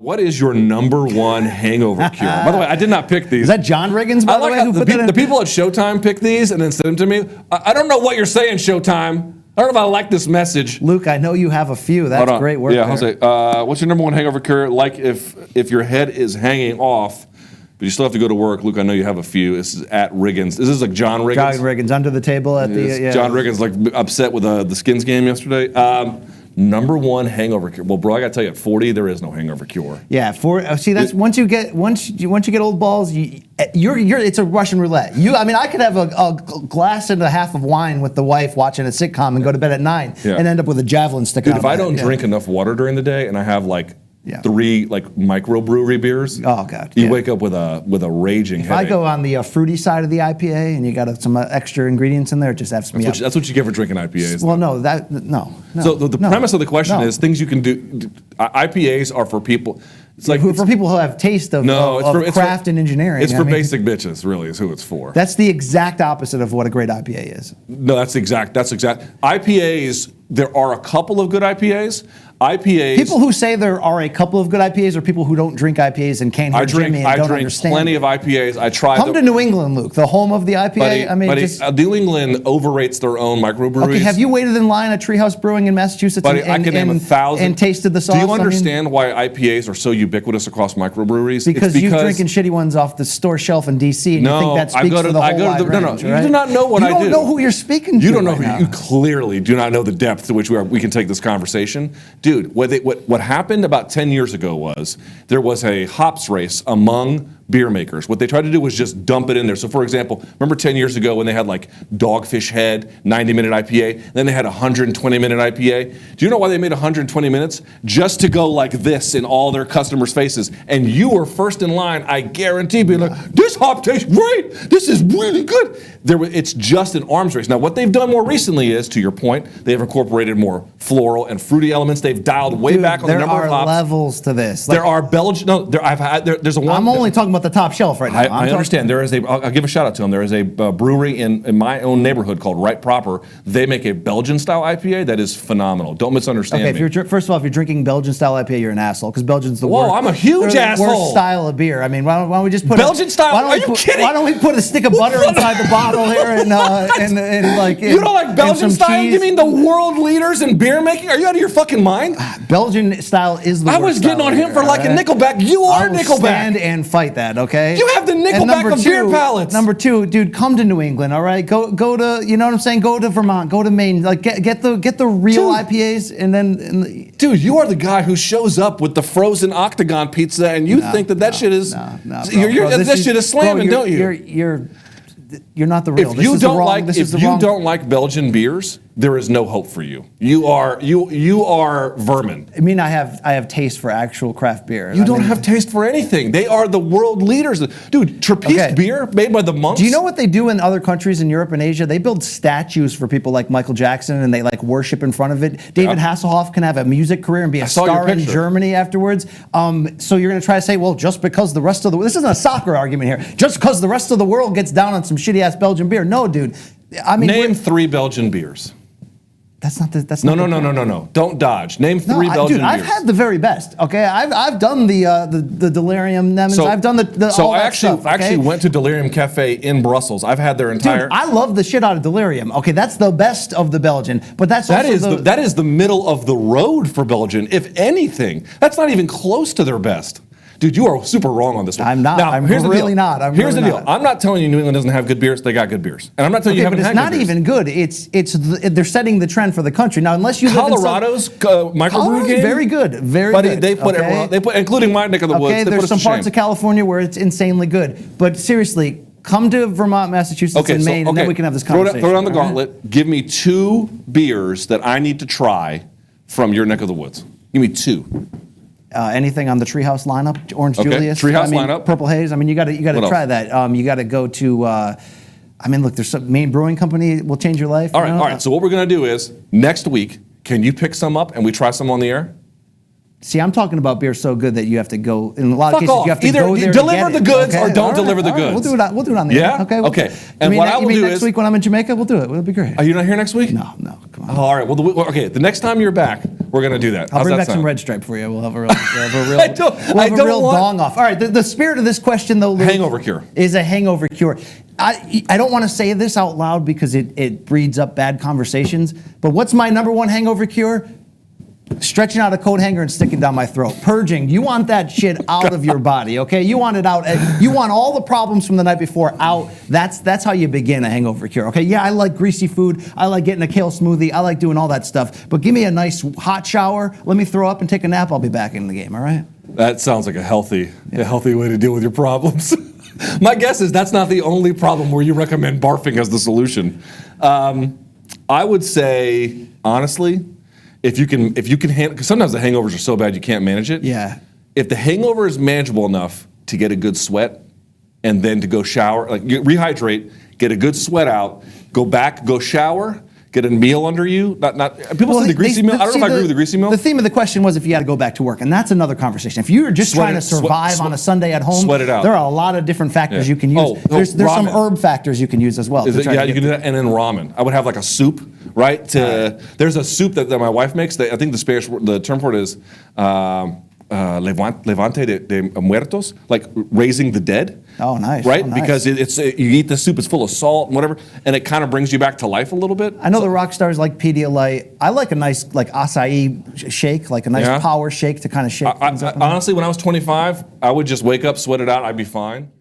What is your number one hangover cure? By the way, I did not pick these. Is that John Riggins, by the way? Who put that in? The people at Showtime pick these and then send them to me. I don't know what you're saying, Showtime. I don't know if I like this message. Luke, I know you have a few. That's great work. Yeah, I'll say, what's your number one hangover cure? Like if your head is hanging off, but you still have to go to work. Luke, I know you have a few. This is at Riggins. This is like John Riggins. John Riggins under the table at the. John Riggins like upset with the Skins game yesterday. Number one hangover cure. Well, bro, I gotta tell you, at 40, there is no hangover cure. Yeah, see, that's once you get old balls, it's a Russian roulette. I could have a glass and a half of wine with the wife watching a sitcom and go to bed at 9 and end up with a javelin sticking out. Dude, if I don't drink enough water during the day and I have like 3 like microbrewery beers. Oh God! You wake up with a raging headache. If I go on the fruity side of the IPA and you got some extra ingredients in there, it just F's me up. That's what you get for drinking IPAs. Well, no. So the premise of the question is things you can do. IPAs are for people. It's like for people who have taste of craft and engineering. It's for basic bitches, really, is who it's for. That's the exact opposite of what a great IPA is. No, that's exact. IPAs. There are a couple of good IPAs. People who say there are a couple of good IPAs are people who don't drink IPAs and can't hear Jimmy and don't understand. I drink plenty of IPAs. I try. Come to New England, Luke, the home of the IPA. New England overrates their own microbreweries. Okay, have you waited in line at Treehouse Brewing in Massachusetts I can name 1,000 and tasted the sauce? Do you understand why IPAs are so ubiquitous across microbreweries? Because you're drinking shitty ones off the store shelf in DC, and you think that speaks for the whole wide range, right? You do not know what I do. You don't know who you're speaking to. You don't know who you clearly do not know the depth to which we can take this conversation, dude. What happened about 10 years ago was there was a hops race among beer makers. What they tried to do was just dump it in there. So for example, remember 10 years ago when they had like Dogfish Head, 90-minute IPA, then they had 120-minute IPA. Do you know why they made 120 minutes? Just to go like this in all their customers' faces. And you were first in line, I guarantee, being like, this hop tastes great. This is really good. It's just an arms race. Now what they've done more recently is, to your point, they've incorporated more floral and fruity elements. They've dialed way back on the number of hops. There are levels to this. There are Belgian, there's a one. I'm only talking about the top shelf right now. I understand. There is I'll give a shout out to them. There is a brewery in my own neighborhood called Right Proper. They make a Belgian style IPA that is phenomenal. Don't misunderstand me. First of all, if you're drinking Belgian style IPA, you're an asshole, because Belgian's the worst. Whoa, I'm a huge asshole. Worst style of beer. I mean, why don't we just put Belgian style? Are you kidding? Why don't we put a stick of butter inside the bottle here and like? You don't like Belgian style? You mean the world leaders in beer making? Are you out of your fucking mind? Belgian style is the worst. I was getting on him for like a Nickelback. You are Nickelback. Stand and fight that, okay? You have the Nickelback of beer palates. Number 2, dude, come to New England, all right? Go to, you know what I'm saying? Go to Vermont, go to Maine. Like get the real IPAs, and then. Dude, you are the guy who shows up with the frozen octagon pizza, and you think that shit is. That shit is slamming, don't you? You're not the real. If you don't like Belgian beers, there is no hope for you. You are vermin. I mean, I have taste for actual craft beer. You don't have taste for anything. They are the world leaders. Dude, Trappist beer made by the monks. Do you know what they do in other countries in Europe and Asia? They build statues for people like Michael Jackson, and they like worship in front of it. David Hasselhoff can have a music career and be a star in Germany afterwards. So you're going to try to say, well, just because the rest of the... This isn't a soccer argument here. Just because the rest of the world gets down on some shitty-ass Belgian beer. No, dude. I mean, name 3 Belgian beers. That's not the. No. Don't dodge. Name 3 Belgian beers. I've had the very best. Okay, I've done the Delirium Nemens. I've done the. So I actually went to Delirium Cafe in Brussels. I've had their entire. Dude, I love the shit out of Delirium. Okay, that's the best of the Belgian. But that is the middle of the road for Belgian. If anything, that's not even close to their best. Dude, you are super wrong on this one. I'm not. I'm really not. Here's the deal. I'm not telling you New England doesn't have good beers. They got good beers. And I'm not telling you haven't had good beers. It's not even good. They're setting the trend for the country. Now, unless you Colorado's microbrew game? Very good. Very good. They put everyone, including my neck of the woods. Okay, there's some parts of California where it's insanely good. But seriously, come to Vermont, Massachusetts, and Maine, and then we can have this conversation. Throw it on the gauntlet. Give me 2 beers that I need to try from your neck of the woods. Give me 2. Anything on the Treehouse lineup? Orange Julius? Treehouse lineup. Purple Haze. I mean, you got to try that. You got to go to. Look, there's some Maine Brewing Company will change your life. All right. So what we're going to do is next week, can you pick some up and we try some on the air? See, I'm talking about beer so good that you have to go. In a lot of cases, you have to go there. Either deliver the goods or don't deliver the goods. We'll do it on the air. Okay. And what I will do next week when I'm in Jamaica, we'll do it. It'll be great. Are you not here next week? No. Come on. All right. Well, okay. The next time you're back, We're gonna do that. I'll How's bring that back some sound? Red Stripe for you. We'll have a real, I don't want- dong off. All right, the spirit of this question, though, Luke, Hangover cure. is a hangover cure. I don't want to say this out loud because it breeds up bad conversations, but what's my number one hangover cure? Stretching out a coat hanger and sticking down my throat. Purging. You want that shit out of your body, okay? You want it out. You want all the problems from the night before out. That's how you begin a hangover cure, okay? Yeah, I like greasy food. I like getting a kale smoothie. I like doing all that stuff. But give me a nice hot shower. Let me throw up and take a nap. I'll be back in the game, all right? That sounds like a healthy way to deal with your problems. My guess is that's not the only problem where you recommend barfing as the solution. I would say, honestly, if you can handle, because sometimes the hangovers are so bad you can't manage it. Yeah. If the hangover is manageable enough to get a good sweat and then to go shower, like you rehydrate, get a good sweat out, go back, go shower, get a meal under you. Not people say the greasy meal. I don't know if I agree with the greasy meal. The theme of the question was if you had to go back to work, and that's another conversation. If you're just trying to survive on a Sunday at home, sweat it out. there are a lot of different factors you can use. There's some herb factors you can use as well. You can do that, and then ramen. I would have like a soup, right? There's a soup that my wife makes. I think the term for it is levante de muertos, like raising the dead. Oh, nice. Right? Oh, nice. Because you eat the soup, it's full of salt and whatever, and it kind of brings you back to life a little bit. I know the rock stars like Pedialyte. I like a nice acai shake, like a nice power shake to kind of shake things up. Honestly, when I was 25, I would just wake up, sweat it out, I'd be fine.